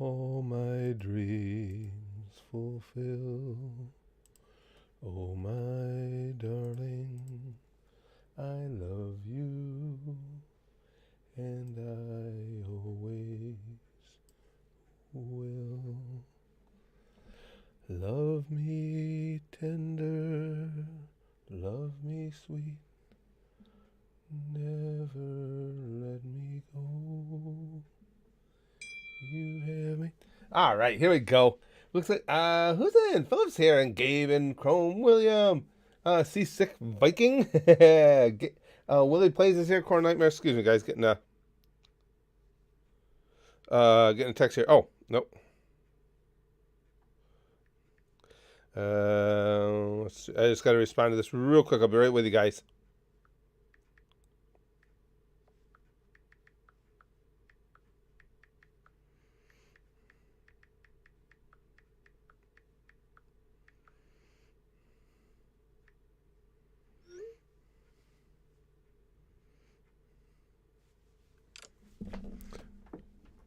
all my dreams fulfill. Oh, my darling, I love you, and I always will. Love me tender, love me sweet, never let me go. You have me. All right, here we go. Looks like who's in? Phillips here and Gabe and Chrome William. Seasick Viking. Willie plays is here. Core Nightmare. Excuse me, guys. Getting a text here. Oh nope. I just got to respond to this real quick. I'll be right with you guys.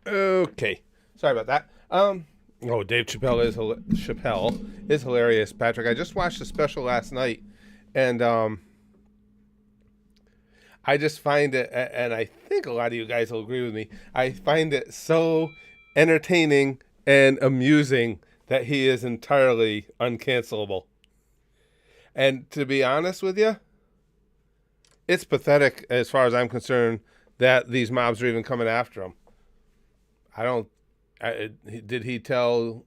Okay, sorry about that. Oh, Dave Chappelle is hilarious, Patrick. I just watched a special last night, and I just find it, and I think a lot of you guys will agree with me. I find it so entertaining and amusing that he is entirely uncancelable. And to be honest with you, it's pathetic as far as I'm concerned that these mobs are even coming after him. I don't. Did he tell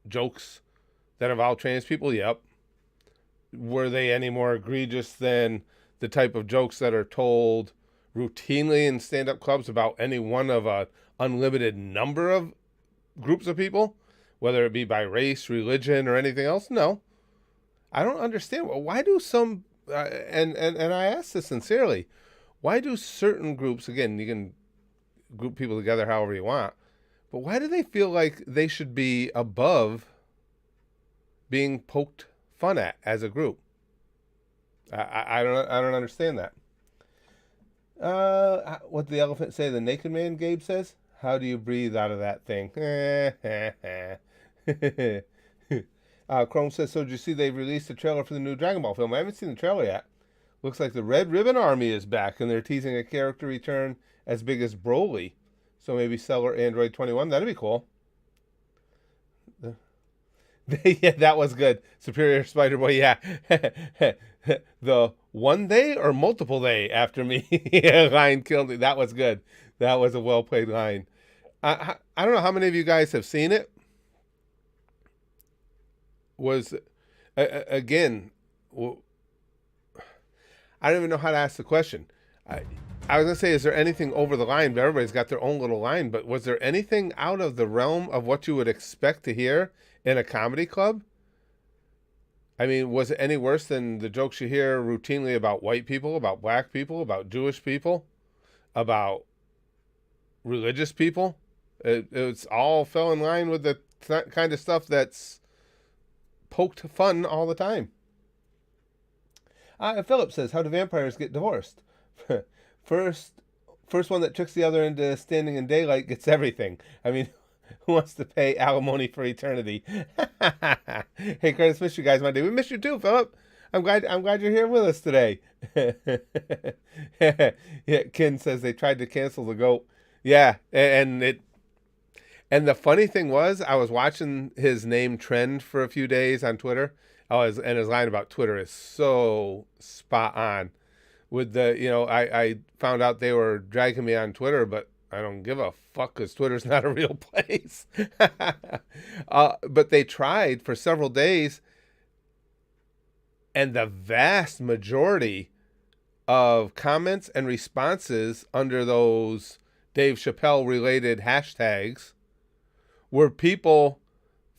jokes that involve trans people? Yep. Were they any more egregious than the type of jokes that are told routinely in stand-up clubs about any one of a unlimited number of groups of people, whether it be by race, religion, or anything else? No. I don't understand. Why do some, and I ask this sincerely, why do certain groups, again, you can group people together however you want, but why do they feel like they should be above being poked fun at as a group? I don't understand that. What did the elephant say? The naked man, Gabe says. How do you breathe out of that thing? Chrome says, so did you see they've released a trailer for the new Dragon Ball film? I haven't seen the trailer yet. Looks like the Red Ribbon Army is back, and they're teasing a character return as big as Broly. So maybe Seller Android 21. That'd be cool. Yeah, that was good. Superior Spider Boy, yeah. The one day or multiple day after me line killed me. That was good. That was a well played line. I don't know how many of you guys have seen it. Was again, I don't even know how to ask the question. I was gonna say, is there anything over the line? But everybody's got their own little line. But was there anything out of the realm of what you would expect to hear in a comedy club? I mean, was it any worse than the jokes you hear routinely about white people, about black people, about Jewish people, about religious people? It's all fell in line with the kind of stuff that's poked fun all the time. Philip says, how do vampires get divorced? First first one that tricks the other into standing in daylight gets everything. I mean, who wants to pay alimony for eternity? Hey, Curtis, miss you guys Monday. We miss you too, Philip. I'm glad you're here with us today. Yeah, Ken says they tried to cancel the goat. Yeah, and the funny thing was, I was watching his name trend for a few days on Twitter. And his line about Twitter is so spot on. With I found out they were dragging me on Twitter, but I don't give a fuck because Twitter's not a real place. But they tried for several days, and the vast majority of comments and responses under those Dave Chappelle related hashtags were people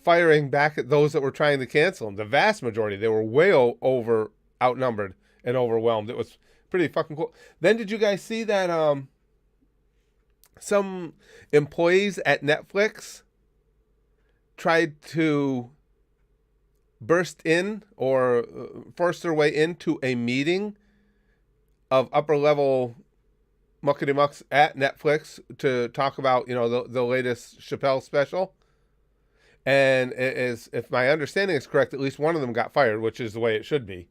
firing back at those that were trying to cancel him. The vast majority, they were way over outnumbered and overwhelmed. It was pretty fucking cool. Then did you guys see that some employees at Netflix tried to burst in or force their way into a meeting of upper level muckety mucks at Netflix to talk about, the latest Chappelle special. And it is, if my understanding is correct, at least one of them got fired, which is the way it should be.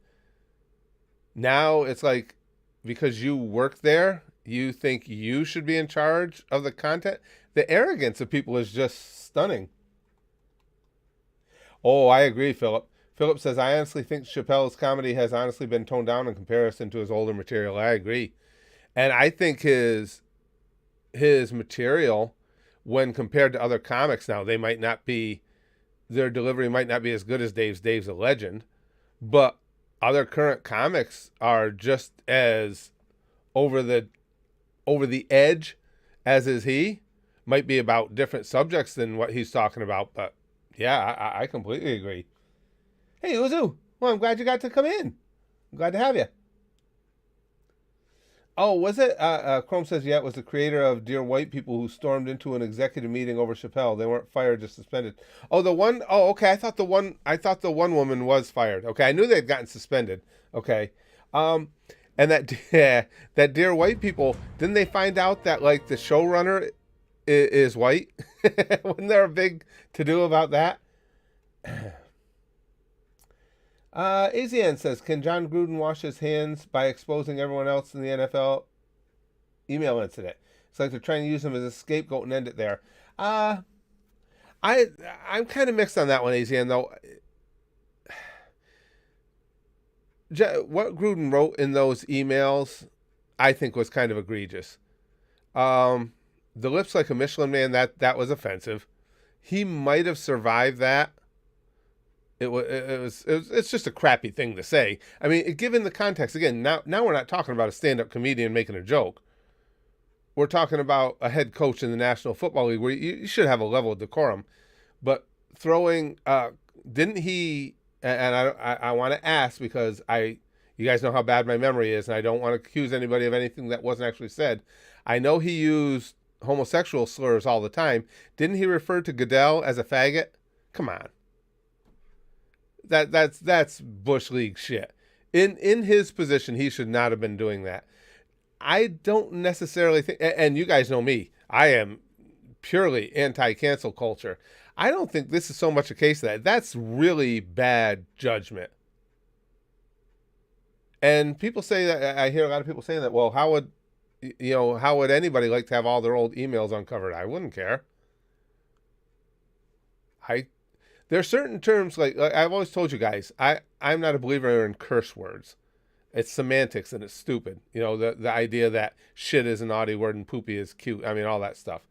Now it's like, because you work there, you think you should be in charge of the content. The arrogance of people is just stunning. Oh, I agree, Philip. Philip says, I honestly think Chappelle's comedy has honestly been toned down in comparison to his older material. I agree. And I think his material, when compared to other comics now, their delivery might not be as good as Dave's. Dave's a legend. But other current comics are just as over the edge as is he. Might be about different subjects than what he's talking about, but yeah, I completely agree. Hey, Uzu. Well, I'm glad you got to come in. I'm glad to have you. Oh, was it? Chrome says, yeah, it was the creator of Dear White People who stormed into an executive meeting over Chappelle. They weren't fired, just suspended. Oh, the one, oh, okay. I thought the one woman was fired. Okay. I knew they'd gotten suspended. Okay. And that, yeah, that Dear White People, didn't they find out that like the showrunner is white? Wasn't there a big to-do about that? AZN says, can John Gruden wash his hands by exposing everyone else in the NFL email incident? It's like they're trying to use him as a scapegoat and end it there. I'm kind of mixed on that one, AZN, though. What Gruden wrote in those emails, I think, was kind of egregious. The lips like a Michelin man, that was offensive. He might have survived that. It's just a crappy thing to say. I mean, given the context, again, now we're not talking about a stand-up comedian making a joke. We're talking about a head coach in the National Football League where you should have a level of decorum. But throwing, didn't he? And I want to ask because you guys know how bad my memory is, and I don't want to accuse anybody of anything that wasn't actually said. I know he used homosexual slurs all the time. Didn't he refer to Goodell as a faggot? Come on. That's Bush League shit. In his position, he should not have been doing that. I don't necessarily think, and you guys know me, I am purely anti-cancel culture. I don't think this is so much a case of that. That's really bad judgment. And people say that, I hear a lot of people saying that, well, how would anybody like to have all their old emails uncovered? I wouldn't care. There are certain terms, like I've always told you guys, I'm not a believer in curse words. It's semantics and it's stupid. The idea that shit is a naughty word and poopy is cute. I mean, all that stuff.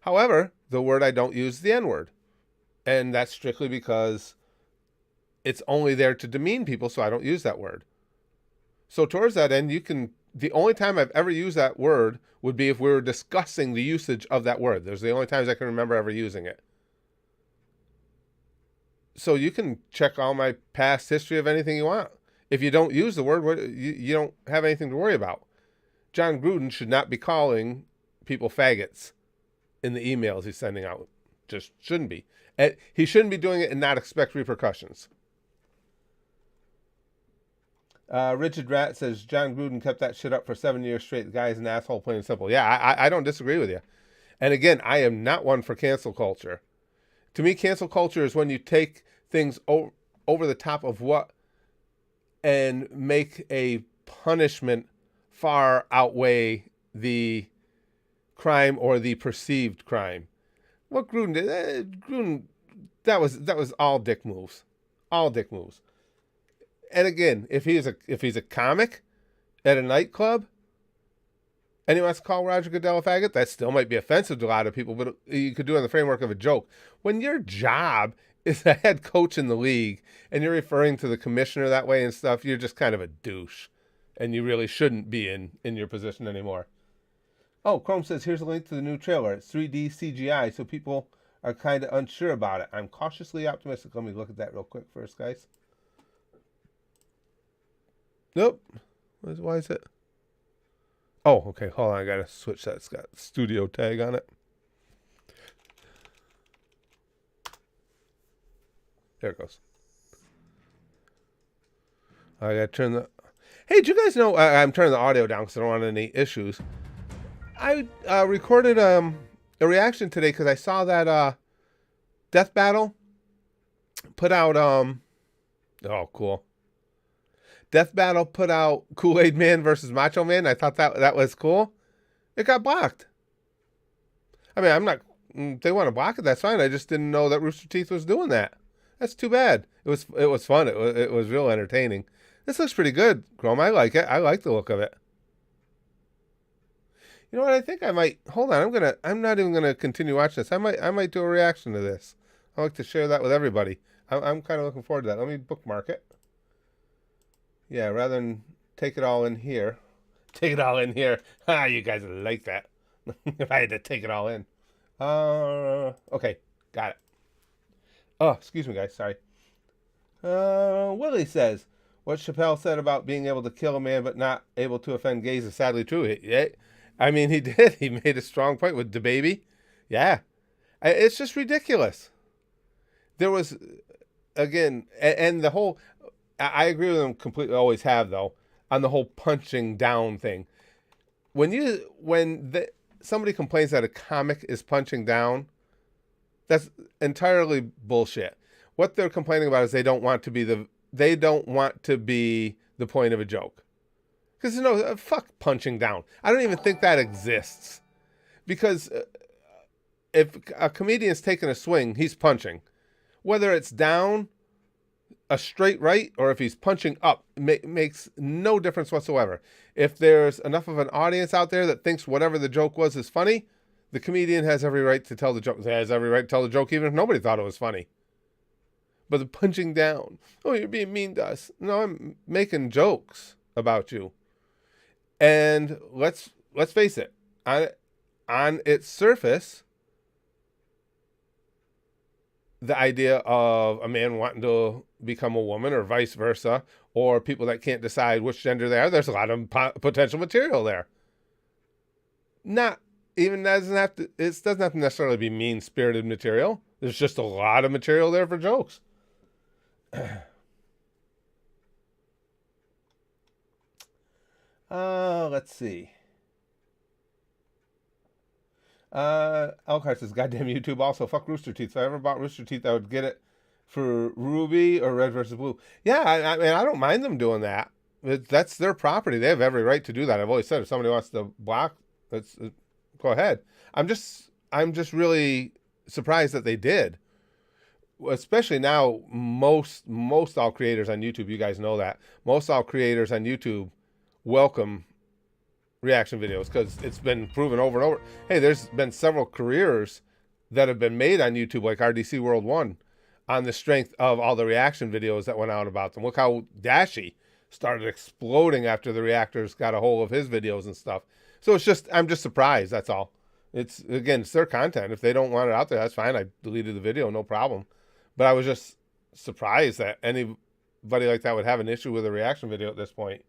However, the word I don't use is the N-word. And that's strictly because it's only there to demean people, so I don't use that word. So towards that end, the only time I've ever used that word would be if we were discussing the usage of that word. Those are the only times I can remember ever using it. So you can check all my past history of anything you want. If you don't use the word, you don't have anything to worry about. John Gruden should not be calling people faggots in the emails he's sending out. Just shouldn't be. He shouldn't be doing it and not expect repercussions. Richard Rat says, John Gruden kept that shit up for 7 years straight. The guy's an asshole, plain and simple. Yeah, I don't disagree with you. And again, I am not one for cancel culture. To me, cancel culture is when you take things over the top of what and make a punishment far outweigh the crime or the perceived crime. What Gruden did, that was all dick moves. All dick moves. And again, if he's a comic at a nightclub and he wants to call Roger Goodell a faggot, that still might be offensive to a lot of people, but you could do it in the framework of a joke. When your job is a head coach in the league and you're referring to the commissioner that way and stuff, you're just kind of a douche. And you really shouldn't be in your position anymore. Oh, Chrome says, here's a link to the new trailer. It's 3D CGI, so people are kind of unsure about it. I'm cautiously optimistic. Let me look at that real quick first, guys. Nope. Why is it? Oh, okay. Hold on. I got to switch that. It's got studio tag on it. There it goes. I got to turn the... Hey, do you guys know... I'm turning the audio down because I don't want any issues. I recorded a reaction today because I saw that Death Battle put out oh cool. Death Battle put out Kool-Aid Man versus Macho Man. I thought that was cool. It got blocked. I mean, I'm not. They want to block it. That's fine. I just didn't know that Rooster Teeth was doing that. That's too bad. It was fun. It was real entertaining. This looks pretty good, Chrome. I like it. I like the look of it. You know what? I think I might. Hold on. I'm not even gonna continue watching this. I might do a reaction to this. I like to share that with everybody. I'm kind of looking forward to that. Let me bookmark it. Yeah, rather than take it all in here. Take it all in here. Ah, you guys like that. If I had to take it all in. Okay, got it. Oh, excuse me, guys. Sorry. Willie says, what Chappelle said about being able to kill a man but not able to offend gays is sadly true. I mean, he did. He made a strong point with DaBaby. Yeah. It's just ridiculous. There was, again, and the whole, I agree with him completely, always have, though, on the whole punching down thing. When somebody complains that a comic is punching down, that's entirely bullshit. What they're complaining about is they don't want to be the point of a joke. Because fuck punching down. I don't even think that exists. Because if a comedian's taking a swing, he's punching. Whether it's down, a straight right, or if he's punching up, makes no difference whatsoever. If there's enough of an audience out there that thinks whatever the joke was is funny, the comedian has every right to tell the joke. He has every right to tell the joke even if nobody thought it was funny. But the punching down, oh, you're being mean to us. No, I'm making jokes about you. And let's face it, on its surface, the idea of a man wanting to become a woman or vice versa, or people that can't decide which gender they are, there's a lot of potential material there. It doesn't have to necessarily be mean-spirited material. There's just a lot of material there for jokes. Let's see. Elkhart says, goddamn YouTube also. Fuck Rooster Teeth. If I ever bought Rooster Teeth, I would get it for Ruby or Red versus Blue. Yeah, I mean, I don't mind them doing that. That's their property. They have every right to do that. I've always said if somebody wants to block, go ahead. I'm just really surprised that they did. Especially now, most all creators on YouTube, you guys know that. Most all creators on YouTube welcome reaction videos because it's been proven over and over. Hey, there's been several careers that have been made on YouTube, like RDC World 1, on the strength of all the reaction videos that went out about them. Look how Dashy started exploding after the reactors got a hold of his videos and stuff. So I'm just surprised, that's all. It's their content. If they don't want it out there, that's fine. I deleted the video, no problem. But I was just surprised that anybody like that would have an issue with a reaction video at this point.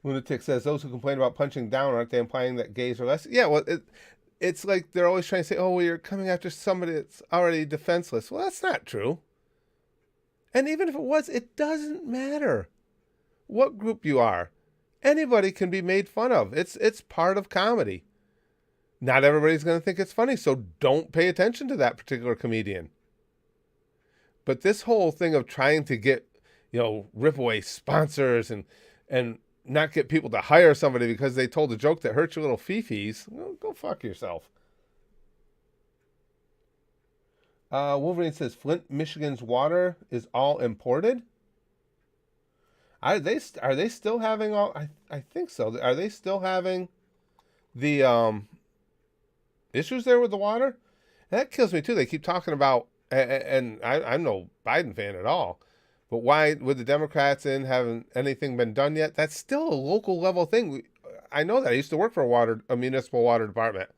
Lunatic says, those who complain about punching down, aren't they implying that gays are less? Yeah, well, it's like they're always trying to say, oh, well, you're coming after somebody that's already defenseless. Well, that's not true. And even if it was, it doesn't matter what group you are. Anybody can be made fun of. It's part of comedy. Not everybody's going to think it's funny, so don't pay attention to that particular comedian. But this whole thing of trying to get, rip away sponsors and not get people to hire somebody because they told a joke that hurt your little fifis, go fuck yourself. Wolverine says, Flint, Michigan's water is all imported? Are they still having all... I think so. Are they still having the issues there with the water? And that kills me, too. They keep talking about... And I'm no Biden fan at all. But why, with the Democrats in, haven't anything been done yet? That's still a local level thing. I know that. I used to work for a municipal water department.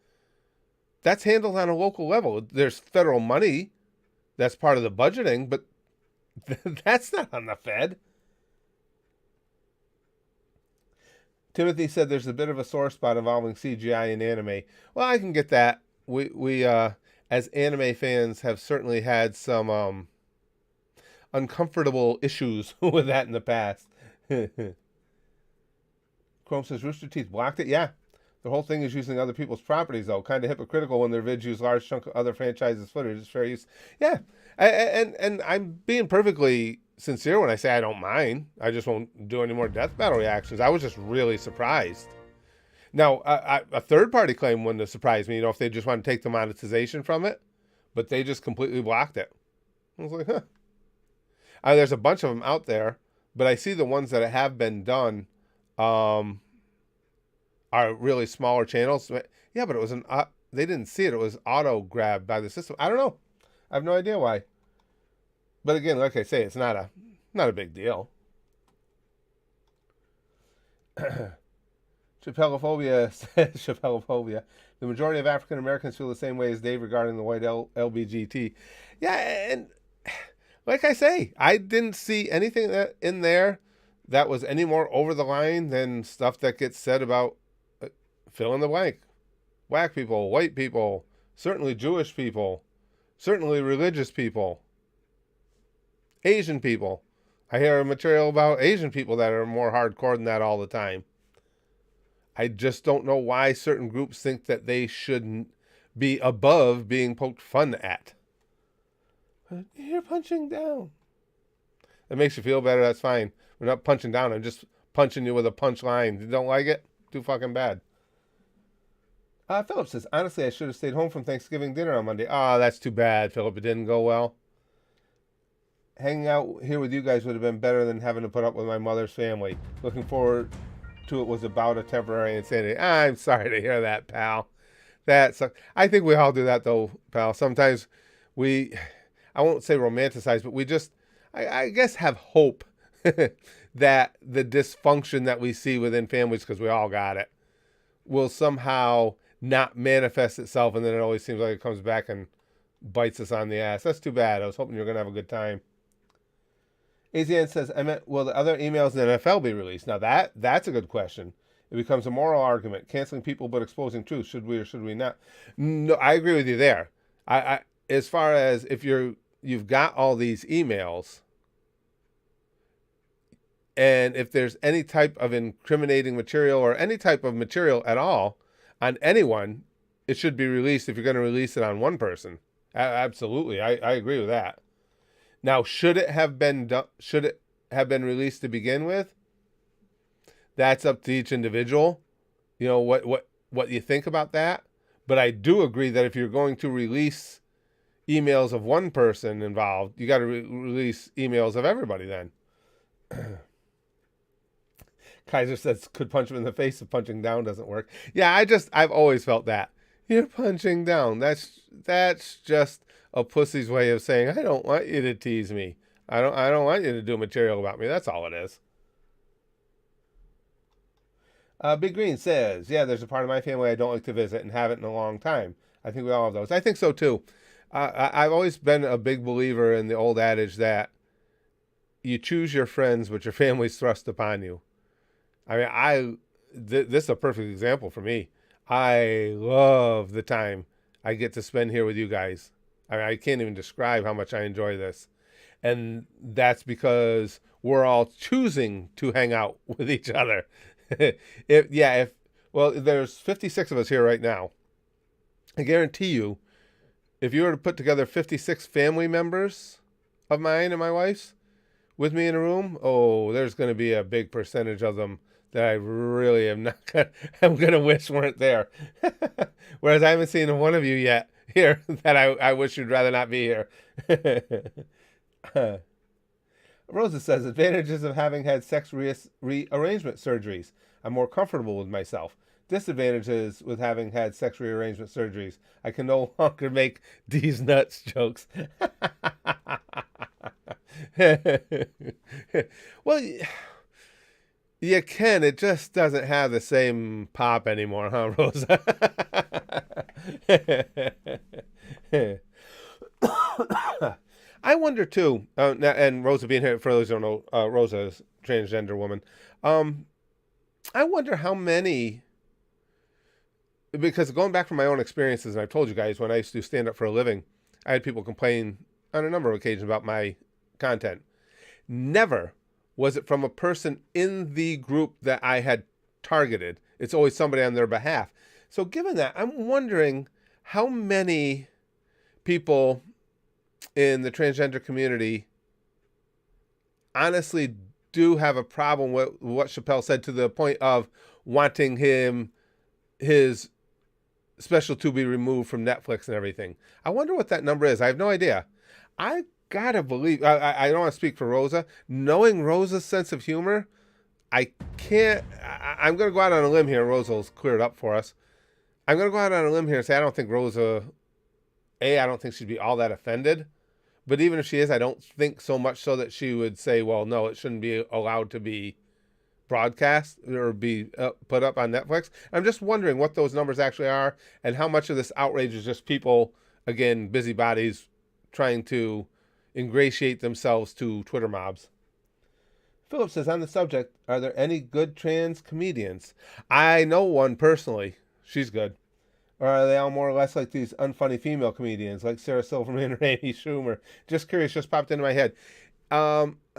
That's handled on a local level. There's federal money. That's part of the budgeting, but that's not on the Fed. Timothy said there's a bit of a sore spot involving CGI and anime. Well, I can get that. We as anime fans have certainly had some uncomfortable issues with that in the past. Chrome says Rooster Teeth blocked it. Yeah. The whole thing is using other people's properties, though. Kind of hypocritical when their vids use large chunk of other franchises' footage. It's fair use. Yeah. And I'm being perfectly sincere when I say I don't mind. I just won't do any more death battle reactions. I was just really surprised. Now, a third-party claim wouldn't have surprised me, if they just want to take the monetization from it. But they just completely blocked it. I was like, huh. There's a bunch of them out there, but I see the ones that have been done are really smaller channels. Yeah, but it was they didn't see it. It was auto-grabbed by the system. I don't know. I have no idea why. But again, like I say, it's not a big deal. Chappellophobia says, Chappellophobia. The majority of African Americans feel the same way as Dave regarding the white LBGT. Yeah, and like I say, I didn't see anything in there that was any more over the line than stuff that gets said about fill in the blank. Black people, white people, certainly Jewish people, certainly religious people, Asian people. I hear material about Asian people that are more hardcore than that all the time. I just don't know why certain groups think that they shouldn't be above being poked fun at. But you're punching down. It makes you feel better, that's fine. We're not punching down, I'm just punching you with a punch line. You don't like it? Too fucking bad. Philip says, honestly, I should have stayed home from Thanksgiving dinner on Monday. Oh, that's too bad, Philip. It didn't go well. Hanging out here with you guys would have been better than having to put up with my mother's family. Looking forward to it was about a temporary insanity. I'm sorry to hear that, pal. That sucks. I think we all do that, though, pal. Sometimes I won't say romanticize, but we just, I guess, have hope that the dysfunction that we see within families, because we all got it, will somehow not manifest itself, and then it always seems like it comes back and bites us on the ass. That's too bad. I was hoping you were going to have a good time. AZN says, I meant, will the other emails in the NFL be released? Now, that's a good question. It becomes a moral argument. Canceling people but exposing truth. Should we or should we not? No, I agree with you there. I as far as if you've got all these emails, and if there's any type of incriminating material or any type of material at all on anyone, it should be released if you're going to release it on one person. Absolutely. I agree with that. Now, should it have been released to begin with? That's up to each individual. What you think about that. But I do agree that if you're going to release emails of one person involved, you got to release emails of everybody then. Kaiser says, could punch him in the face if punching down doesn't work. Yeah, I've always felt that. You're punching down. That's just a pussy's way of saying, I don't want you to tease me. I don't want you to do material about me. That's all it is. Big Green says, yeah, there's a part of my family I don't like to visit and haven't in a long time. I think we all have those. I think so too. I've always been a big believer in the old adage that you choose your friends, but your family's thrust upon you. I mean, this is a perfect example for me. I love the time I get to spend here with you guys. I mean, I can't even describe how much I enjoy this. And that's because we're all choosing to hang out with each other. There's 56 of us here right now. I guarantee you, if you were to put together 56 family members of mine and my wife's with me in a room, there's going to be a big percentage of them that I really am I'm going to wish weren't there. Whereas I haven't seen one of you yet here that I wish you'd rather not be here. Rosa says, advantages of having had sex rearrangement surgeries. I'm more comfortable with myself. Disadvantages with having had sex rearrangement surgeries. I can no longer make these nuts jokes. Well, you can. It just doesn't have the same pop anymore, huh, Rosa? I wonder, too, and Rosa being here, for those who don't know, Rosa is a transgender woman. I wonder how many, because going back from my own experiences, and I've told you guys, when I used to stand up for a living, I had people complain on a number of occasions about my content. Never was it from a person in the group that I had targeted. It's always somebody on their behalf. So given that, I'm wondering how many people in the transgender community honestly do have a problem with what Chappelle said, to the point of wanting his special to be removed from Netflix and everything. I wonder what that number is. I have no idea. I gotta believe, I don't want to speak for Rosa. Knowing Rosa's sense of humor, I'm going to go out on a limb here. Rosa will clear it up for us. I'm going to go out on a limb here and say I don't think Rosa, I don't think she'd be all that offended. But even if she is, I don't think so much so that she would say, well, no, it shouldn't be allowed to be broadcast or be put up on Netflix. I'm just wondering what those numbers actually are, and how much of this outrage is just people, again, busybodies, trying to ingratiate themselves to Twitter mobs. Philip says, on the subject, are there any good trans comedians? I know one personally. She's good. Or are they all more or less like these unfunny female comedians, like Sarah Silverman or Amy Schumer? Just curious, just popped into my head.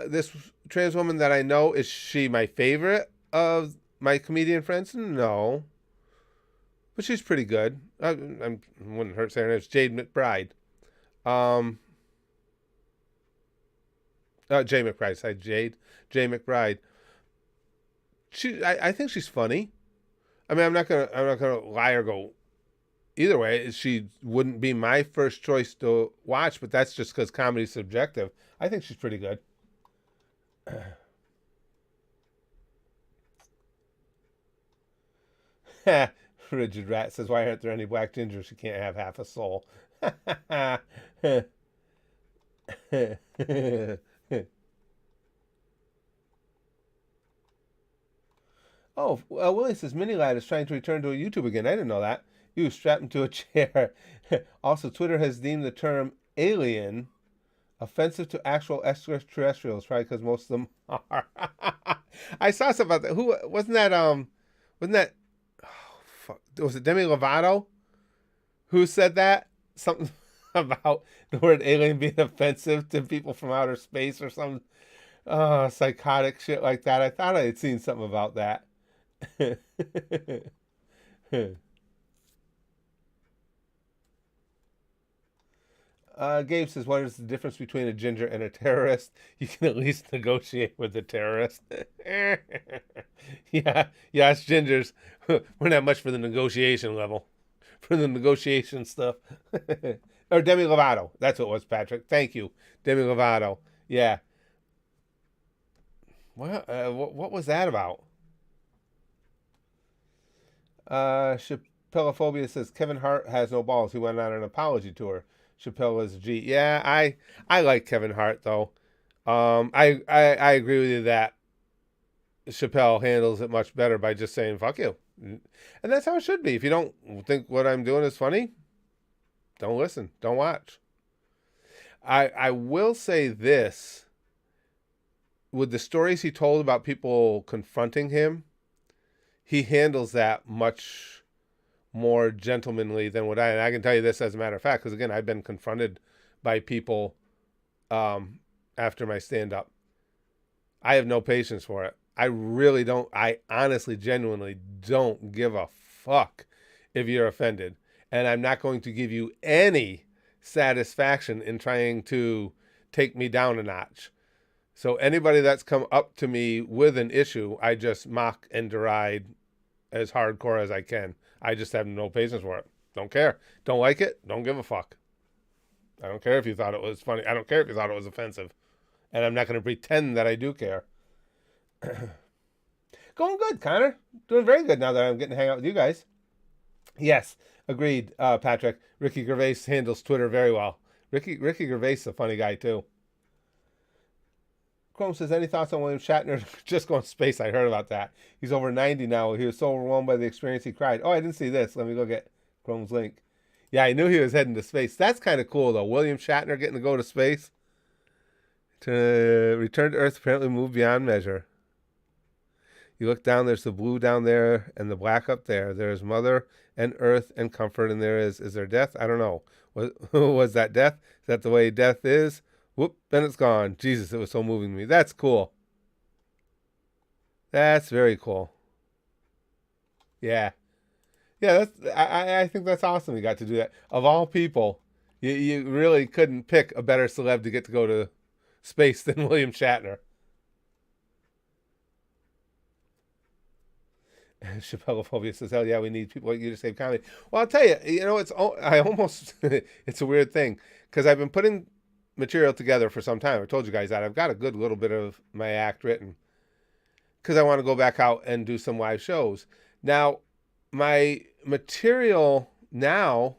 This trans woman that I know, is she my favorite of my comedian friends? No. But she's pretty good. I wouldn't hurt saying her name. It's Jade McBride. Jay McBride. Sorry, Jade. Jay McBride. I think she's funny. I mean, I'm not gonna lie or go either way. She wouldn't be my first choice to watch, but that's just because comedy's subjective. I think she's pretty good. Rigid Rat says, why aren't there any black gingers? She can't have half a soul. Oh, Willie says, Mini Lad is trying to return to YouTube again. I didn't know that. He was strapped into a chair. Also, Twitter has deemed the term alien offensive to actual extraterrestrials, probably because most of them are. I saw something about that. Who wasn't that? Oh, fuck, was it Demi Lovato who said that? Something about the word alien being offensive to people from outer space or some psychotic shit like that. I thought I had seen something about that. Gabe says, what is the difference between a ginger and a terrorist? You can at least negotiate with the terrorist. Yeah, us gingers, we're not much for the negotiation level. For the negotiation stuff. Or Demi Lovato. That's what it was, Patrick. Thank you. Demi Lovato. Yeah. What was that about? Chappellophobia says, Kevin Hart has no balls. He went on an apology tour. Chappelle is a G. Yeah, I like Kevin Hart, though. I agree with you that Chappelle handles it much better by just saying, fuck you. And that's how it should be. If you don't think what I'm doing is funny, don't listen. Don't watch. I will say this. With the stories he told about people confronting him, he handles that much more gentlemanly than what I can tell you this as a matter of fact, because again, I've been confronted by people after my stand-up. I have no patience for it. I really don't. I honestly, genuinely don't give a fuck if you're offended. And I'm not going to give you any satisfaction in trying to take me down a notch. So anybody that's come up to me with an issue, I just mock and deride as hardcore as I can. I just have no patience for it. Don't care. Don't like it. Don't give a fuck. I don't care if you thought it was funny. I don't care if you thought it was offensive. And I'm not going to pretend that I do care. Going good, Connor. Doing very good now that I'm getting to hang out with you guys. Yes, agreed, Patrick. Ricky Gervais handles Twitter very well. Ricky Gervais is a funny guy, too. Chrome says, any thoughts on William Shatner just going to space? I heard about that. He's over 90 now. He was so overwhelmed by the experience he cried. Oh, I didn't see this. Let me go get Chrome's link. Yeah, I knew he was heading to space. That's kind of cool, though. William Shatner getting to go to space. To return to Earth, apparently moved beyond measure. You look down, there's the blue down there and the black up there. There's mother and earth and comfort, and is there death? I don't know. Was that death? Is that the way death is? Whoop, then it's gone. Jesus, it was so moving to me. That's cool. That's very cool. Yeah. Yeah, I think that's awesome. You got to do that. Of all people, you really couldn't pick a better celeb to get to go to space than William Shatner. Chappellephobia says, "Hell yeah, we need people like you to save comedy." Well, I'll tell you, I almost it's a weird thing because I've been putting material together for some time. I told you guys that I've got a good little bit of my act written because I want to go back out and do some live shows. Now, my material now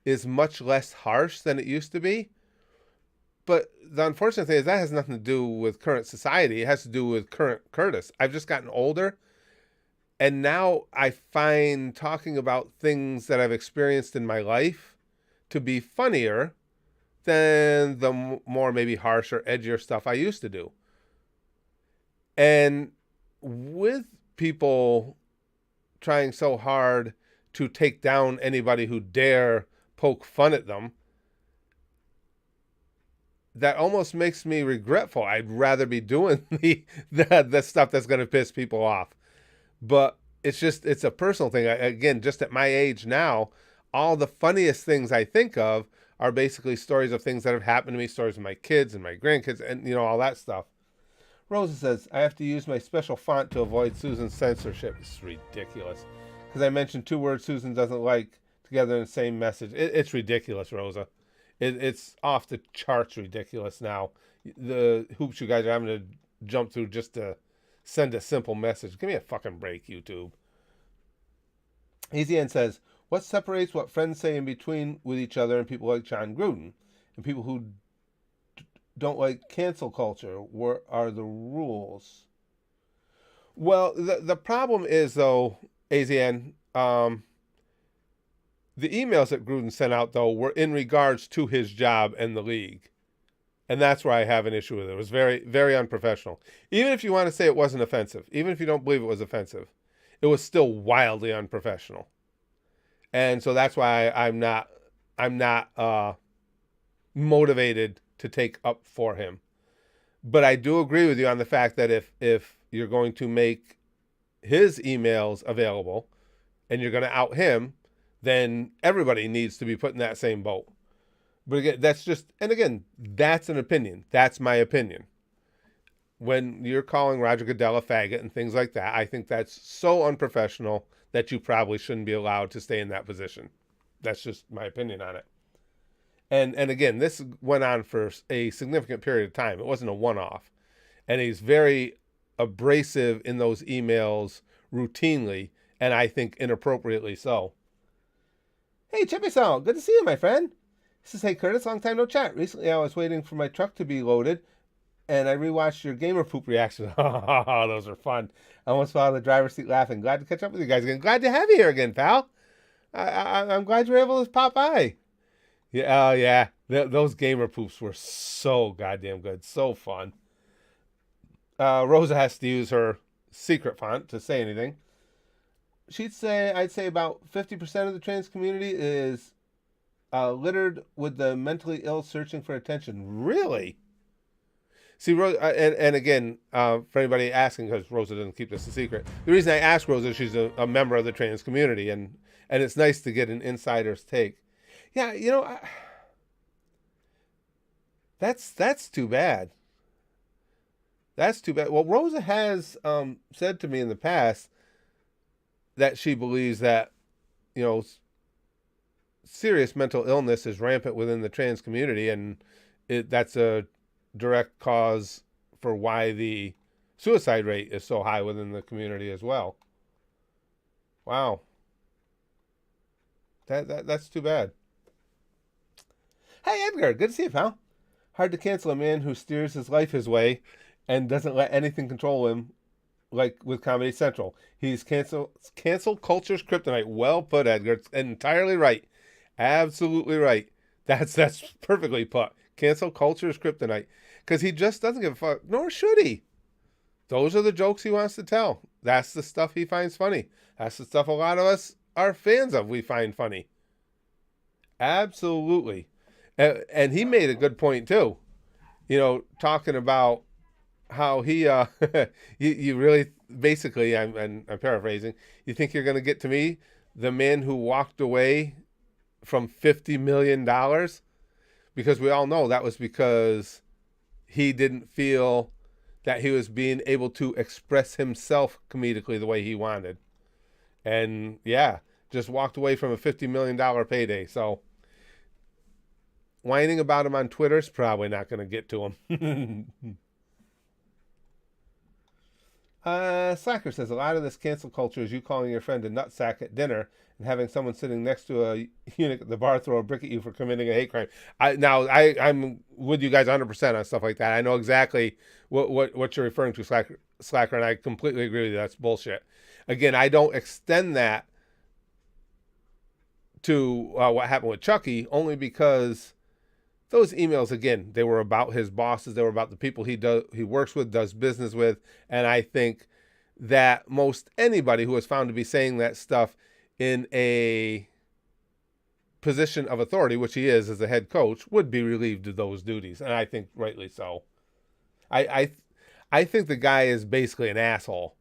is much less harsh than it used to be. But the unfortunate thing is that has nothing to do with current society. It has to do with current Curtis. I've just gotten older. And now I find talking about things that I've experienced in my life to be funnier than the more maybe harsher, edgier stuff I used to do. And with people trying so hard to take down anybody who dare poke fun at them, that almost makes me regretful. I'd rather be doing the stuff that's going to piss people off. But it's a personal thing. Again, just at my age now, all the funniest things I think of are basically stories of things that have happened to me, stories of my kids and my grandkids and, all that stuff. Rosa says, I have to use my special font to avoid Susan's censorship. It's ridiculous. Because I mentioned 2 words Susan doesn't like together in the same message. It's ridiculous, Rosa. It's off the charts ridiculous now. The hoops you guys are having to jump through just to send a simple message. Give me a fucking break, YouTube. Easy N says, what separates what friends say in between with each other and people like John Gruden and people who don't like cancel culture? What are the rules? Well, the problem is, though, AZN, the emails that Gruden sent out, though, were in regards to his job and the league. And that's where I have an issue with it. It was very, very unprofessional. Even if you want to say it wasn't offensive, even if you don't believe it was offensive, it was still wildly unprofessional. And so that's why I'm not motivated to take up for him. But I do agree with you on the fact that if you're going to make his emails available and you're going to out him, then everybody needs to be put in that same boat. But again, that's an opinion. That's my opinion. When you're calling Roger Goodell a faggot and things like that, I think that's so unprofessional that you probably shouldn't be allowed to stay in that position. That's just my opinion on it. And again, this went on for a significant period of time. It wasn't a one-off. And he's very abrasive in those emails routinely, and I think inappropriately so. Hey, Chippy-san, good to see you, my friend. This is, hey, Curtis, long time no chat. Recently, I was waiting for my truck to be loaded, and I rewatched your gamer poop reactions. Oh, those are fun. I almost fell out of the driver's seat laughing. Glad to catch up with you guys again. Glad to have you here again, pal. I'm glad you were able to pop by. Yeah, yeah. Those gamer poops were so goddamn good. So fun. Rosa has to use her secret font to say anything. I'd say about 50% of the trans community is littered with the mentally ill searching for attention. Really? See, Rosa, and again, for anybody asking, because Rosa doesn't keep this a secret, the reason I asked Rosa is she's a member of the trans community, and it's nice to get an insider's take. Yeah, that's too bad. That's too bad. Well, Rosa has said to me in the past that she believes that, serious mental illness is rampant within the trans community, and that's a direct cause for why the suicide rate is so high within the community as well. Wow. That's too bad. Hey, Edgar, good to see you, pal. Hard to cancel a man who steers his life his way and doesn't let anything control him, like with Comedy Central. He's cancel culture's kryptonite. Well put, Edgar. It's entirely right. Absolutely right. That's perfectly put. Cancel culture's kryptonite. Because he just doesn't give a fuck, nor should he. Those are the jokes he wants to tell. That's the stuff he finds funny. That's the stuff a lot of us are fans of, we find funny. Absolutely. And he made a good point, too. Talking about how he you really basically I'm paraphrasing. You think you're going to get to me, the man who walked away from $50 million, because we all know that was because he didn't feel that he was being able to express himself comedically the way he wanted. And yeah, just walked away from a $50 million payday. So whining about him on Twitter is probably not going to get to him. Slacker says a lot of this cancel culture is you calling your friend a nutsack at dinner and having someone sitting next to a eunuch at the bar throw a brick at you for committing a hate crime. I'm with you guys 100% on stuff like that. I know exactly what you're referring to, Slacker, and I completely agree with you. That's bullshit. Again, I don't extend that to what happened with Chucky, only because those emails, again, they were about his bosses. They were about the people he works with, does business with. And I think that most anybody who is found to be saying that stuff in a position of authority, which he is as a head coach, would be relieved of those duties. And I think rightly so. I think the guy is basically an asshole,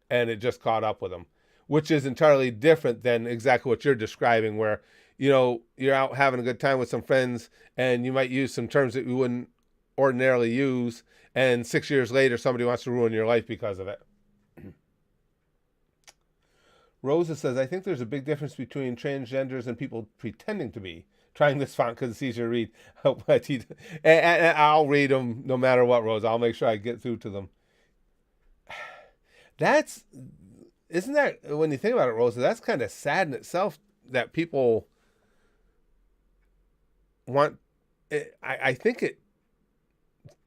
and it just caught up with him, which is entirely different than exactly what you're describing, where you're out having a good time with some friends and you might use some terms that you wouldn't ordinarily use, and 6 years later somebody wants to ruin your life because of it. Rosa says, I think there's a big difference between transgenders and people pretending to be. Trying this font because it's easier to read. And I'll read them no matter what, Rosa. I'll make sure I get through to them. Isn't that, when you think about it, Rosa, that's kind of sad in itself that people want, I think it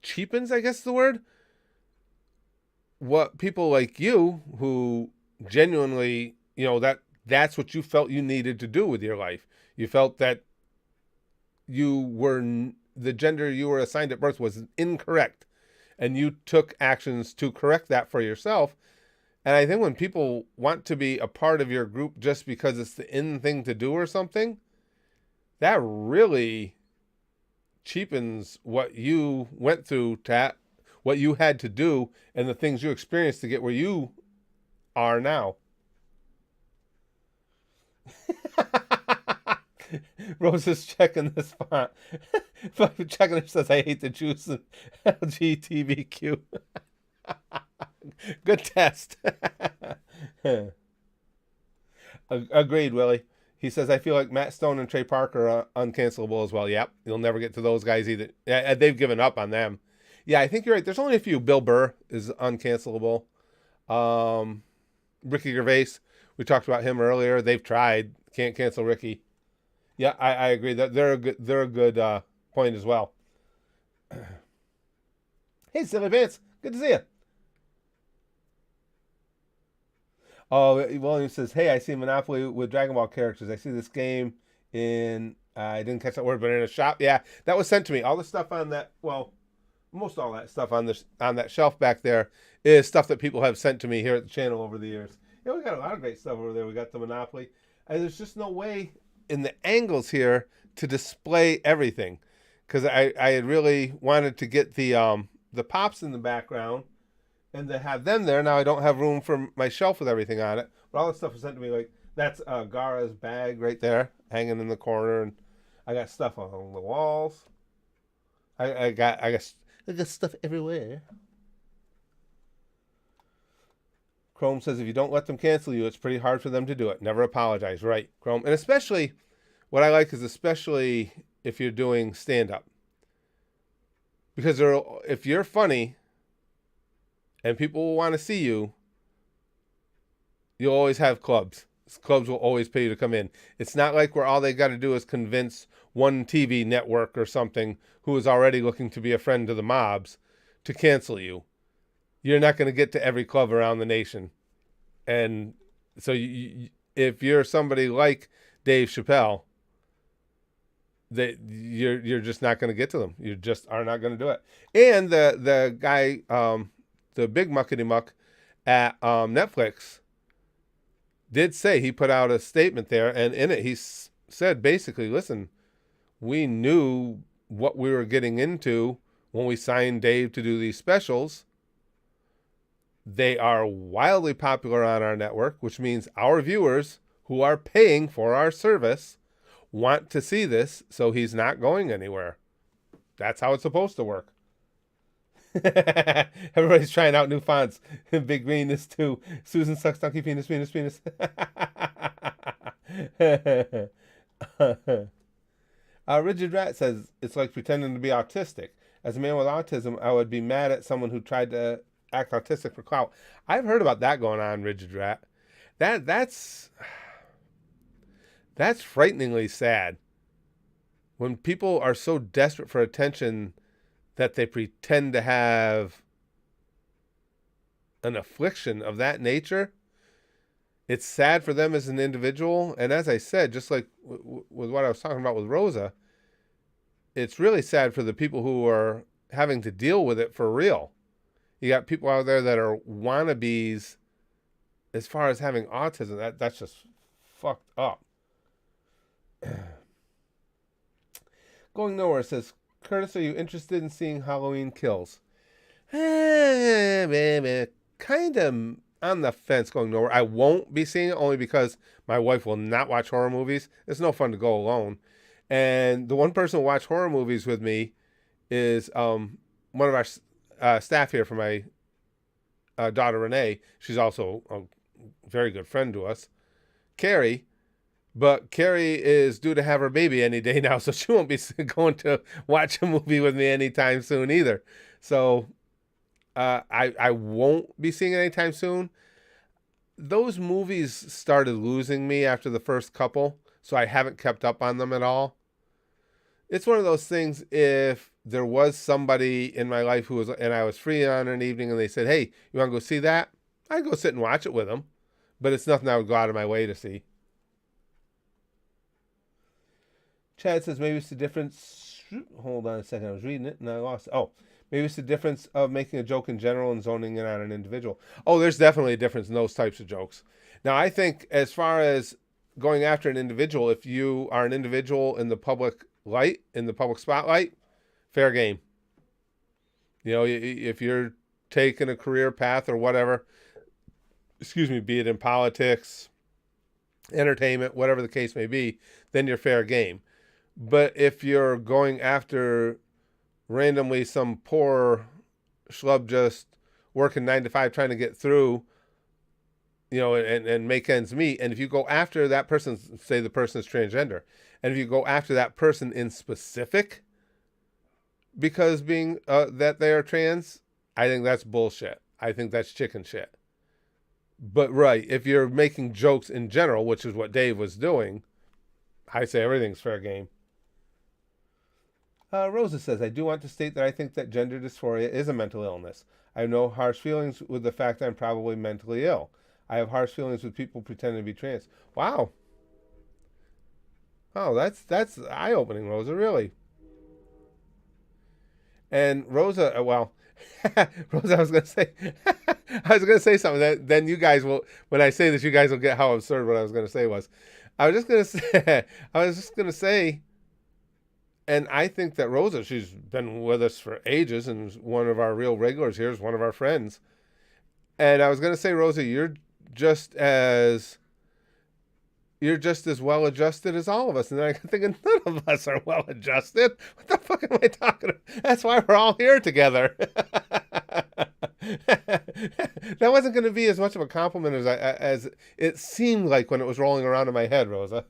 cheapens, I guess the word, what people like you who genuinely, that's what you felt you needed to do with your life. You felt that the gender you were assigned at birth was incorrect, and you took actions to correct that for yourself. And I think when people want to be a part of your group just because it's the in thing to do or something, that really cheapens what you went through, what you had to do, and the things you experienced to get where you are now. Rose is checking this font. Checking it, says, I hate the Jews and LGBTQ. Good test. Agreed, Willie. He says, I feel like Matt Stone and Trey Parker are uncancelable as well. Yep, you'll never get to those guys either. They've given up on them. Yeah, I think you're right. There's only a few. Bill Burr is uncancelable. Ricky Gervais, we talked about him earlier. They've tried. Can't cancel Ricky. Yeah, I agree. They're a good point as well. Hey, Silly Vance. Good to see you. Oh, William says, hey, I see Monopoly with Dragon Ball characters. I see this game in, I didn't catch that word, but in a shop. Yeah, that was sent to me. All the stuff on that, well, most all that stuff on that shelf back there is stuff that people have sent to me here at the channel over the years. Yeah, we got a lot of great stuff over there. We got the Monopoly. And there's just no way in the angles here to display everything, because I had really wanted to get the pops in the background and to have them there. Now I don't have room for my shelf with everything on it, but all the stuff was sent to me. Like, that's Gara's bag right there hanging in the corner, and I got stuff on the walls. I got stuff everywhere. Chrome says, if you don't let them cancel you, it's pretty hard for them to do it. Never apologize. Right, Chrome. And especially, what I like is especially if you're doing stand-up. Because if you're funny and people will want to see you, you'll always have clubs. Clubs will always pay you to come in. It's not like where all they got to do is convince one TV network or something who is already looking to be a friend to the mobs to cancel you. You're not going to get to every club around the nation. And so if you're somebody like Dave Chappelle, that you're just not going to get to them. You just are not going to do it. And the guy, the big muckety muck at Netflix, did say, he put out a statement there, and in it he said basically, listen, we knew what we were getting into when we signed Dave to do these specials. They are wildly popular on our network, which means our viewers who are paying for our service want to see this, so he's not going anywhere. That's how it's supposed to work. Everybody's trying out new fonts. Big Green is too. Susan sucks donkey penis, penis, penis. Rigid Rat says, it's like pretending to be autistic. As a man with autism, I would be mad at someone who tried to act autistic for clout. I've heard about that going on, Rigid Rat. That's frighteningly sad. When people are so desperate for attention that they pretend to have an affliction of that nature, it's sad for them as an individual. And as I said, just like with what I was talking about with Rosa, it's really sad for the people who are having to deal with it for real. You got people out there that are wannabes as far as having autism. That's just fucked up. Going Nowhere says, Curtis, are you interested in seeing Halloween Kills? Kind of on the fence. Going Nowhere. I won't be seeing it only because my wife will not watch horror movies. It's no fun to go alone. And the one person who watched horror movies with me is one of our staff here for my daughter Renee. She's also a very good friend to us, Carrie. But Carrie is due to have her baby any day now, so she won't be going to watch a movie with me anytime soon either. So I won't be seeing it anytime soon. Those movies started losing me after the first couple, so I haven't kept up on them at all. It's one of those things, if there was somebody in my life who was, and I was free on an evening and they said, hey, you want to go see that? I'd go sit and watch it with them. But it's nothing I would go out of my way to see. Chad says, maybe it's the difference. Hold on a second. I was reading it and I lost it. Oh, maybe it's the difference of making a joke in general and zoning in on an individual. Oh, there's definitely a difference in those types of jokes. Now, I think as far as going after an individual, if you are an individual in the public light, in the public spotlight, fair game. You know, if you're taking a career path or whatever, be it in politics, entertainment, whatever the case may be, then you're fair game. But if you're going after randomly some poor schlub just working 9 to 5 trying to get through, you know, and make ends meet, and if you go after that person, say the person is transgender, and if you go after that person in specific because being that they are trans, I think that's bullshit. I think that's chicken shit. But right, if you're making jokes in general, which is what Dave was doing, I say everything's fair game. Rosa says, I do want to state that I think that gender dysphoria is a mental illness. I have no harsh feelings with the fact that I'm probably mentally ill. I have harsh feelings with people pretending to be trans. Wow. Oh, that's eye-opening, Rosa, really. And Rosa, well, Rosa, I was gonna say something that then you guys will, when I say this, you guys will get how absurd what I was gonna say was. I was just gonna say, and I think that Rosa, she's been with us for ages and is one of our real regulars here, is one of our friends. And I was gonna say, Rosa, you're just as well adjusted as all of us. And then I can think none of us are well adjusted. What the fuck am I talking about? That's why we're all here together. That wasn't going to be as much of a compliment as it seemed like when it was rolling around in my head, Rosa.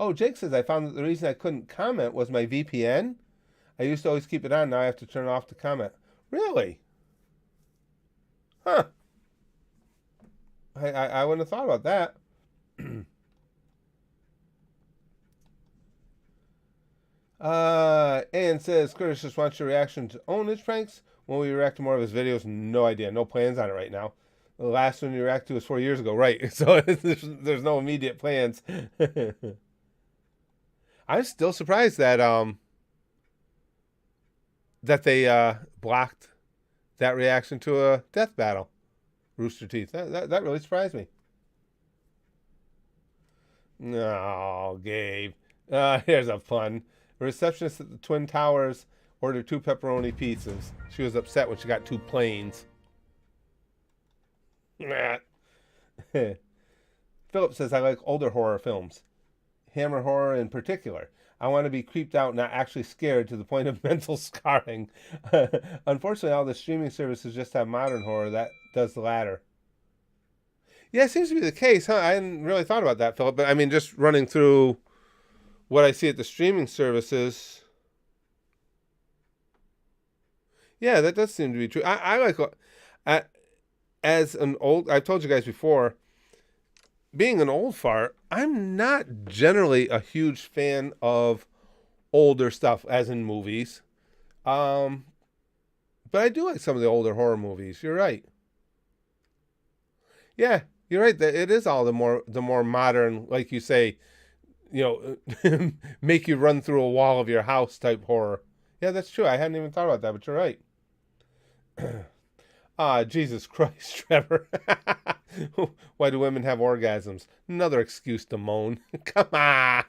Oh, Jake says, I found that the reason I couldn't comment was my VPN. I used to always keep it on. Now I have to turn it off to comment. Really? Huh. I wouldn't have thought about that. Ann says, Curtis just wants your reaction to Ownage pranks. When we react to more of his videos, no idea. No plans on it right now. The last one we reacted to was 4 years ago. Right. So there's no immediate plans. I'm still surprised that they blocked that reaction to a death battle. Rooster Teeth. That really surprised me. No, Gabe. Here's a pun. A receptionist at the Twin Towers ordered 2 pepperoni pizzas. She was upset when she got 2 planes. Philip says, I like older horror films. Hammer horror in particular. I want to be creeped out, not actually scared to the point of mental scarring. Unfortunately, all the streaming services just have modern horror that does the latter. Yeah, it seems to be the case, huh? I hadn't really thought about that, Philip. But I mean, just running through what I see at the streaming services. Yeah, that does seem to be true. I like, as an old, I've told you guys before, being an old fart, I'm not generally a huge fan of older stuff, as in movies. But I do like some of the older horror movies. You're right. Yeah, you're right. It is all the more modern, like you say, make you run through a wall of your house type horror. Yeah, that's true. I hadn't even thought about that, but you're right. Jesus Christ, Trevor. Why do women have orgasms? Another excuse to moan. Come on.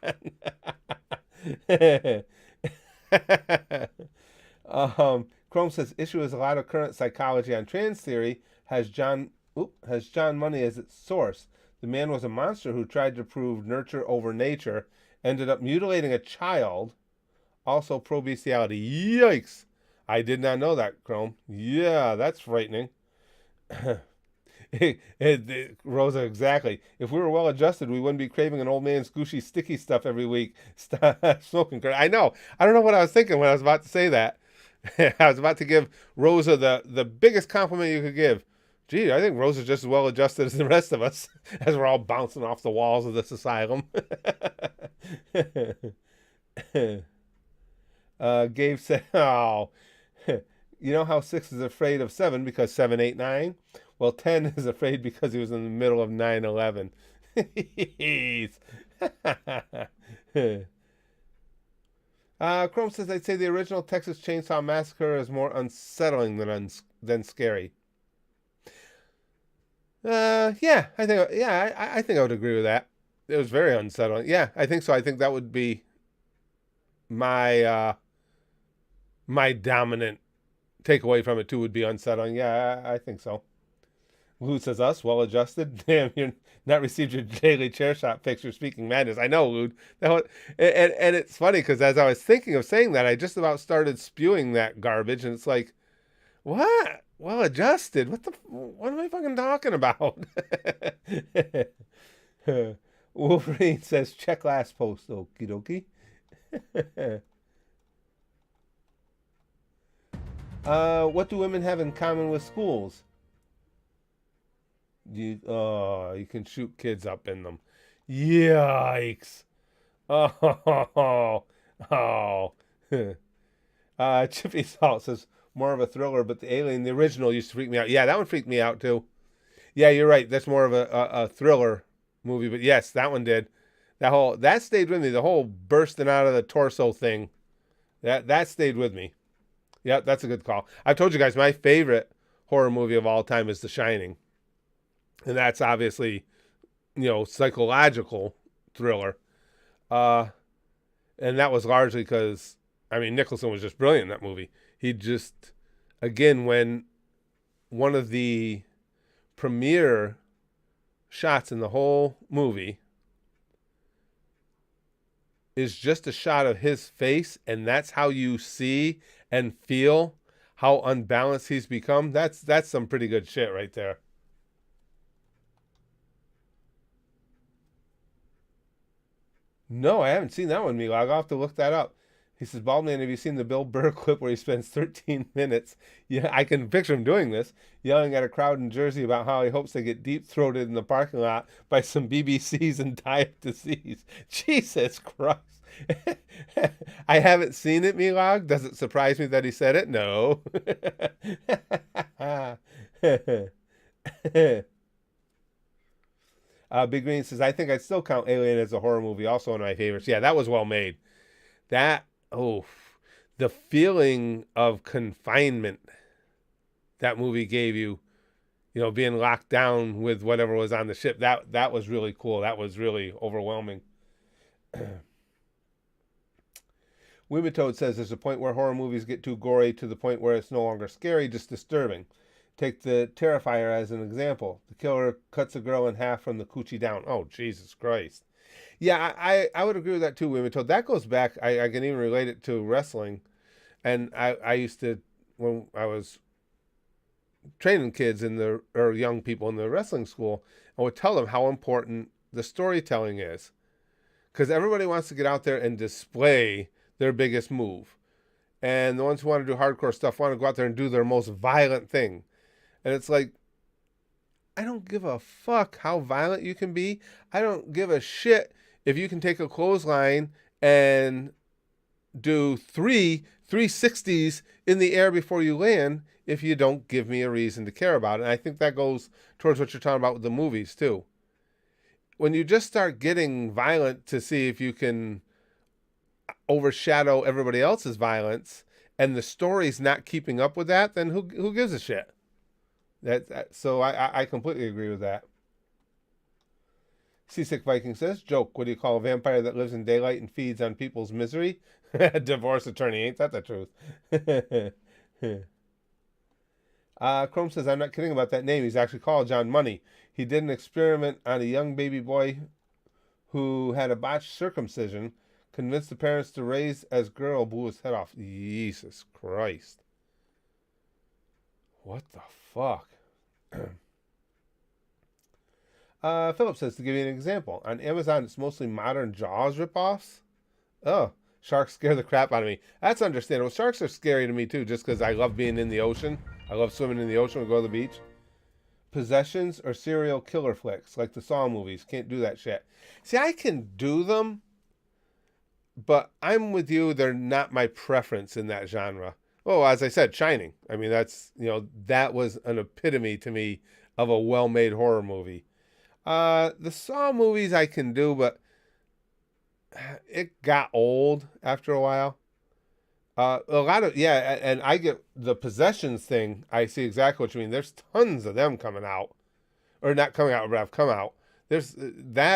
Chrome says, issue is a lot of current psychology on trans theory has John Money as its source. The man was a monster who tried to prove nurture over nature, ended up mutilating a child, also pro bestiality. Yikes. I did not know that, Chrome. Yeah, that's frightening. Rosa, exactly. If we were well adjusted, we wouldn't be craving an old man's gushy sticky stuff every week. Stop smoking. I know. I don't know what I was thinking when I was about to say that. I was about to give Rosa the biggest compliment you could give. Gee, I think Rosa's just as well adjusted as the rest of us, as we're all bouncing off the walls of this asylum. Gabe said, oh, you know how 6 is afraid of 7 because 7, 8, 9? Well, 10 is afraid because he was in the middle of 9/11. Chrome says, I'd say the original Texas Chainsaw Massacre is more unsettling than scary. Yeah, I think I would agree with that. It was very unsettling. Yeah, I think so. I think that would be my my dominant takeaway from it too, would be unsettling. Yeah, I think so. Lou says, us, well adjusted. Damn, you're not received your daily chair shot picture. Speaking madness. I know, Lou. And it's funny because as I was thinking of saying that, I just about started spewing that garbage, and it's like, what? Well adjusted? What am I fucking talking about? Wolverine says, check last post. Okie dokie. What do women have in common with schools? You can shoot kids up in them. Yikes. Oh, oh. Chippy Salt says, more of a thriller, but the Alien, the original, used to freak me out. Yeah, that one freaked me out too. Yeah, you're right. That's more of a thriller movie, but yes, that one did. That stayed with me. The whole bursting out of the torso thing. That stayed with me. Yeah, that's a good call. I've told you guys my favorite horror movie of all time is The Shining. And that's obviously, psychological thriller. And that was largely because, Nicholson was just brilliant in that movie. He just, again, when one of the premiere shots in the whole movie is just a shot of his face, and that's how you see and feel how unbalanced he's become. That's some pretty good shit right there. No, I haven't seen that one, Milag. I'll have to look that up. He says, Bald Man, have you seen the Bill Burr clip where he spends 13 minutes? Yeah, I can picture him doing this, yelling at a crowd in Jersey about how he hopes they get deep-throated in the parking lot by some BBCs and die of disease. Jesus Christ. I haven't seen it, Milag. Does it surprise me that he said it? No. Big Green says, I think I'd still count Alien as a horror movie, also one of my favorites. Yeah, that was well made. The feeling of confinement that movie gave you, being locked down with whatever was on the ship, that was really cool. That was really overwhelming. Wimitode says there's a point where horror movies get too gory to the point where it's no longer scary, just disturbing. Take the Terrifier as an example. The killer cuts a girl in half from the coochie down. Oh, Jesus Christ. Yeah, I would agree with that too, Wimitode. That goes back, I can even relate it to wrestling. And I used to, when I was training kids or young people in the wrestling school, I would tell them how important the storytelling is. Because everybody wants to get out there and display their biggest move. And the ones who want to do hardcore stuff want to go out there and do their most violent thing. And it's like, I don't give a fuck how violent you can be. I don't give a shit if you can take a clothesline and do 360s in the air before you land if you don't give me a reason to care about it. And I think that goes towards what you're talking about with the movies too. When you just start getting violent to see if you can overshadow everybody else's violence and the story's not keeping up with that, then who gives a shit? So I completely agree with that. Seasick Viking says, joke, what do you call a vampire that lives in daylight and feeds on people's misery? Divorce attorney, ain't that the truth? Chrome says, I'm not kidding about that name. He's actually called John Money. He did an experiment on a young baby boy who had a botched circumcision, convinced the parents to raise as girl, blew his head off. Jesus Christ. What the fuck? Philip says, to give you an example, on Amazon it's mostly modern Jaws ripoffs. Oh, sharks scare the crap out of me. That's understandable. Sharks are scary to me too, just because I love being in the ocean. I love swimming in the ocean when we go to the beach. Possessions or serial killer flicks, like the Saw movies. Can't do that shit. See, I can do them, but I'm with you. They're not my preference in that genre. Oh, as I said, Shining. I mean, that was an epitome to me of a well-made horror movie. The Saw movies I can do, but it got old after a while. A lot of, yeah, and I get the Possessions thing. I see exactly what you mean. There's tons of them coming out. Or not coming out, but have come out. There's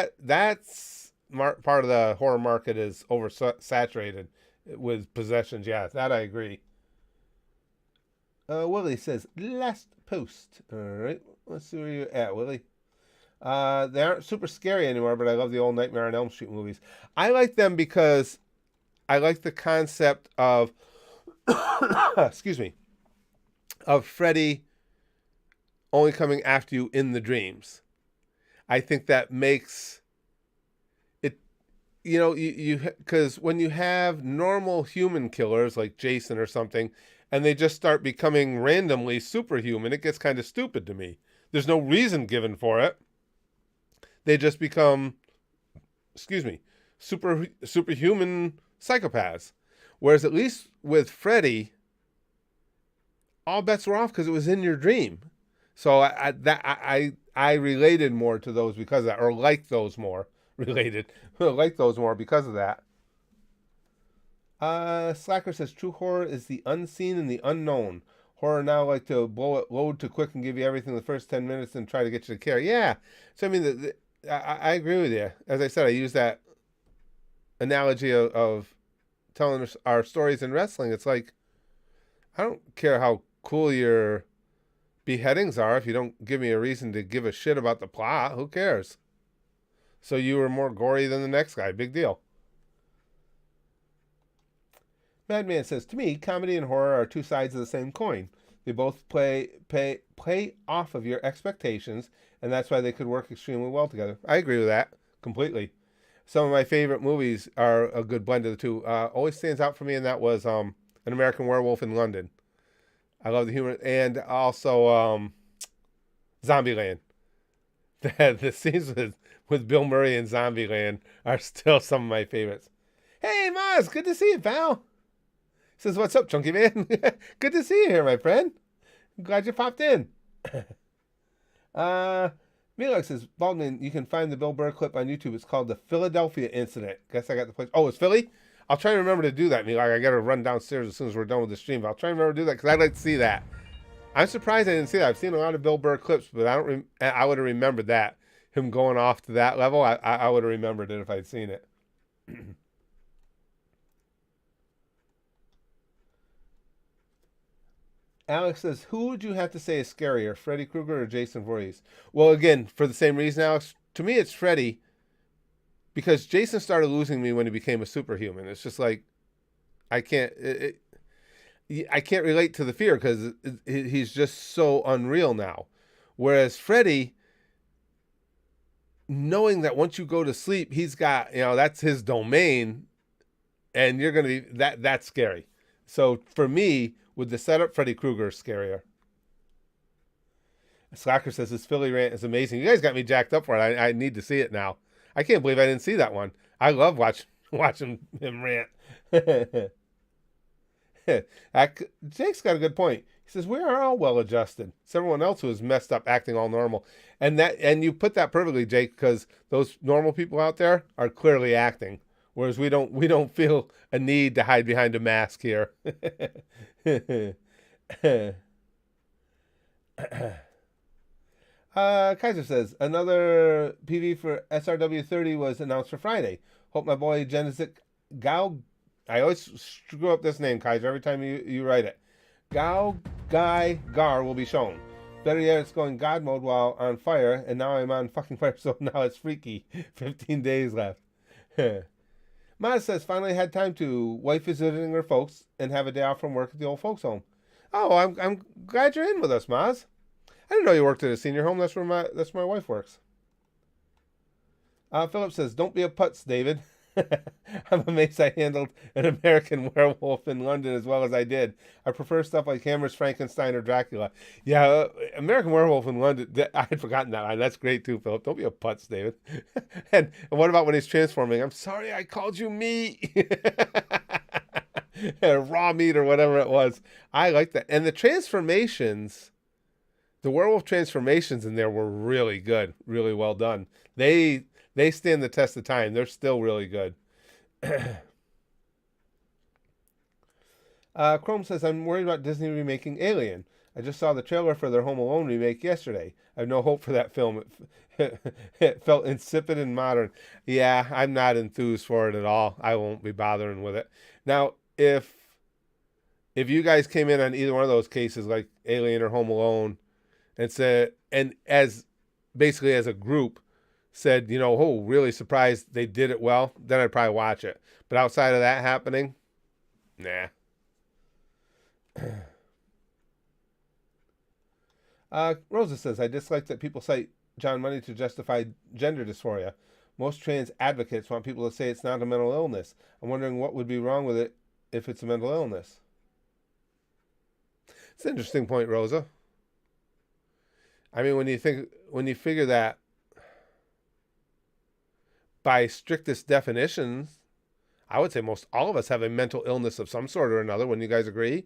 that's part of the horror market is oversaturated with Possessions. Yeah, that I agree. Willie says, last post. All right, let's see where you're at, Willie. They aren't super scary anymore, but I love the old Nightmare on Elm Street movies. I like them because I like the concept of, excuse me, of Freddy only coming after you in the dreams. I think that makes it, because when you have normal human killers like Jason or something, and they just start becoming randomly superhuman, it gets kind of stupid to me. There's no reason given for it. They just become, superhuman psychopaths. Whereas at least with Freddy, all bets were off because it was in your dream. So I related more to those because of that, or like those more like those more because of that. Slacker says true horror is the unseen and the unknown. Horror now like to blow it load too quick and give you everything the first 10 minutes and try to get you to care. Yeah. So I mean, I agree with you. As I said, I use that analogy of telling our stories in wrestling. It's like, I don't care how cool your beheadings are if you don't give me a reason to give a shit about the plot. Who cares? So you were more gory than the next guy. Big deal. Madman says, to me, comedy and horror are two sides of the same coin. They both play off of your expectations, and that's why they could work extremely well together. I agree with that completely. Some of my favorite movies are a good blend of the two. Always stands out for me, and that was An American Werewolf in London. I love the humor. And also Zombieland. The scenes with Bill Murray in Zombieland are still some of my favorites. Hey, Maz, good to see you, pal. Says, what's up, Chunky Man? Good to see you here, my friend. I'm glad you popped in. Milok says, Baldwin, you can find the Bill Burr clip on YouTube. It's called The Philadelphia Incident. Guess I got the place. Oh, it's Philly? I'll try to remember to do that, Milok. I got to run downstairs as soon as we're done with the stream. But I'll try to remember to do that because I'd like to see that. I'm surprised I didn't see that. I've seen a lot of Bill Burr clips, but I would have remembered that. Him going off to that level, I would have remembered it if I'd seen it. Alex says, who would you have to say is scarier, Freddy Krueger or Jason Voorhees? Well, again, for the same reason, Alex, to me it's Freddy, because Jason started losing me when he became a superhuman. It's just like, I can't I can't relate to the fear because he's just so unreal now. Whereas Freddy, knowing that once you go to sleep, he's got, that's his domain, and you're going to be, that's scary. So for me, with the setup, Freddy Krueger is scarier. Slacker says this Philly rant is amazing. You guys got me jacked up for it. I need to see it now. I can't believe I didn't see that one. I love watching him rant. Jake's got a good point. He says, we are all well adjusted. It's everyone else who is messed up, acting all normal. And you put that perfectly, Jake, because those normal people out there are clearly acting. Whereas we don't feel a need to hide behind a mask here. Kaiser says, another PV for SRW 30 was announced for Friday. Hope my boy Genesis Gao, I always screw up this name, Kaiser, every time you write it. Gao Guy Gar will be shown. Better yet, it's going God mode while on fire, and now I'm on fucking fire, so now it's freaky. 15 days left. Maz says, finally had time to. Wife is visiting her folks and have a day off from work at the old folks home. Oh, I'm glad you're in with us, Maz. I didn't know you worked at a senior home. That's where my wife works. Philip says, don't be a putz, David. I'm amazed I handled an American Werewolf in London as well as I did. I prefer stuff like Hammer's Frankenstein or Dracula. Yeah, American Werewolf in London, I had forgotten that line. That's great too, Philip. Don't be a putz, David. and what about when he's transforming? I'm sorry I called you meat. Raw meat or whatever it was. I like that. And the transformations, the werewolf transformations in there were really good, really well done. They stand the test of time. They're still really good. Chrome says, I'm worried about Disney remaking Alien. I just saw the trailer for their Home Alone remake yesterday. I have no hope for that film. It felt insipid and modern. Yeah, I'm not enthused for it at all. I won't be bothering with it. Now, if you guys came in on either one of those cases, like Alien or Home Alone, and said, and as basically as a group, said, oh, really surprised they did it well, then I'd probably watch it. But outside of that happening, nah. Rosa says, I dislike that people cite John Money to justify gender dysphoria. Most trans advocates want people to say it's not a mental illness. I'm wondering what would be wrong with it if it's a mental illness. It's an interesting point, Rosa. I mean, when you figure that by strictest definitions, I would say most all of us have a mental illness of some sort or another. Wouldn't you guys agree?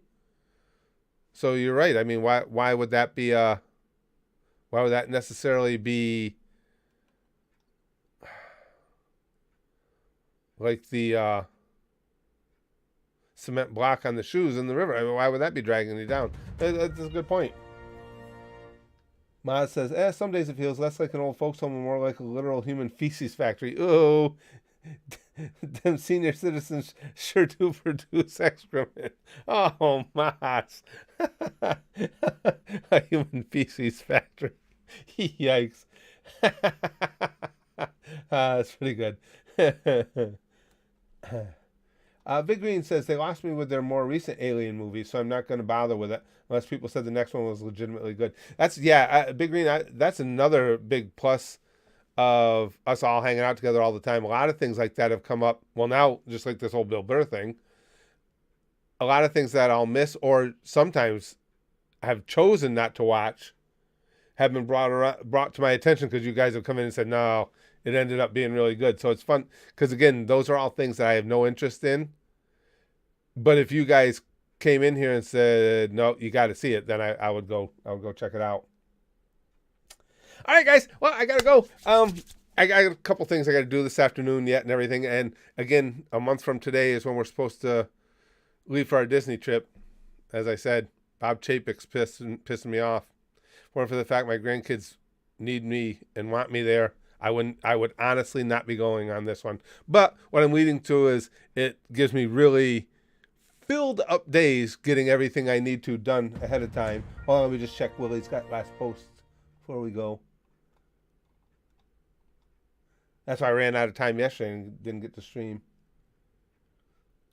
So you're right. I mean, why would that be? Why would that necessarily be like the cement block on the shoes in the river? I mean, why would that be dragging you down? That's a good point. Maz says, some days it feels less like an old folks home and more like a literal human feces factory. Oh, them senior citizens sure do produce excrement. Oh, Maz. A human feces factory. Yikes. That's pretty good. Big Green says, they lost me with their more recent Alien movies, so I'm not going to bother with it unless people said the next one was legitimately good. That's, Big Green, that's another big plus of us all hanging out together all the time. A lot of things like that have come up. Well, now, just like this whole Bill Burr thing, a lot of things that I'll miss or sometimes have chosen not to watch have been brought to my attention because you guys have come in and said, no, it ended up being really good. So it's fun because, again, those are all things that I have no interest in. But if you guys came in here and said, no, you got to see it, then I would go check it out. All right, guys. Well, I got to go. I got a couple things I got to do this afternoon yet and everything. And again, a month from today is when we're supposed to leave for our Disney trip. As I said, Bob Chapek's pissing me off. More for the fact my grandkids need me and want me there. I would honestly not be going on this one. But what I'm leading to is it gives me really filled up days getting everything I need to done ahead of time. Hold on, let me just check Willie's got last post before we go. That's why I ran out of time yesterday and didn't get to stream.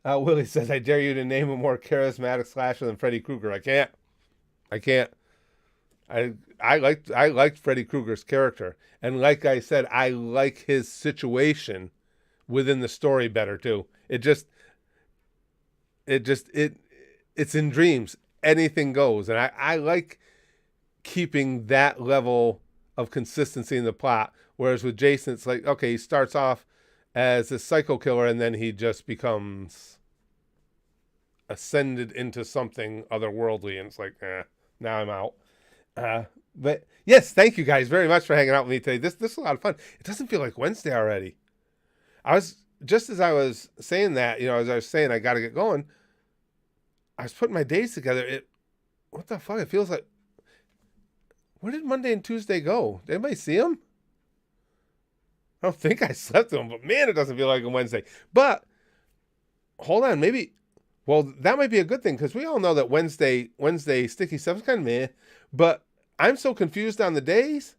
Willie says, I dare you to name a more charismatic slasher than Freddy Krueger. I can't. I liked Freddy Krueger's character. And like I said, I like his situation within the story better too. It's in dreams. Anything goes. And I like keeping that level of consistency in the plot. Whereas with Jason, it's like, okay, he starts off as a psycho killer and then he just becomes ascended into something otherworldly. And it's like, now I'm out. But yes, thank you guys very much for hanging out with me today. This is a lot of fun. It doesn't feel like Wednesday already. Just as I was saying that, as I was saying, I got to get going. I was putting my days together. What the fuck? It feels like, where did Monday and Tuesday go? Did anybody see them? I don't think I slept through them, but man, it doesn't feel like a Wednesday. But hold on, that might be a good thing because we all know that Wednesday sticky stuff is kind of meh. But I'm so confused on the days.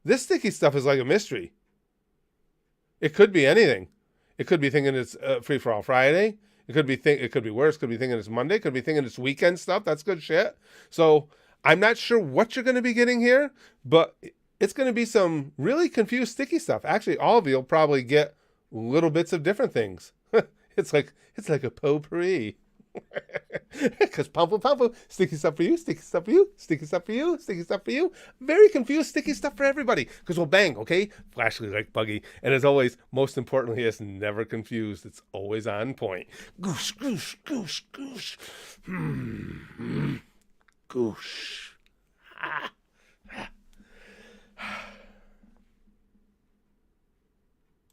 This sticky stuff is like a mystery. It could be anything. It could be thinking it's Free for All Friday. It could be worse. It could be thinking it's Monday. It could be thinking it's weekend stuff. That's good shit. So I'm not sure what you're going to be getting here, but it's going to be some really confused sticky stuff. Actually, all of you will probably get little bits of different things. It's like a potpourri. Because pumple, sticky stuff for you, sticky stuff for you, sticky stuff for you, sticky stuff for you. Very confused sticky stuff for everybody. Because we'll bang, okay? Flashly like Buggy. And as always, most importantly, it's never confused. It's always on point. Goosh, goosh, goosh, goosh. Goosh. Ah.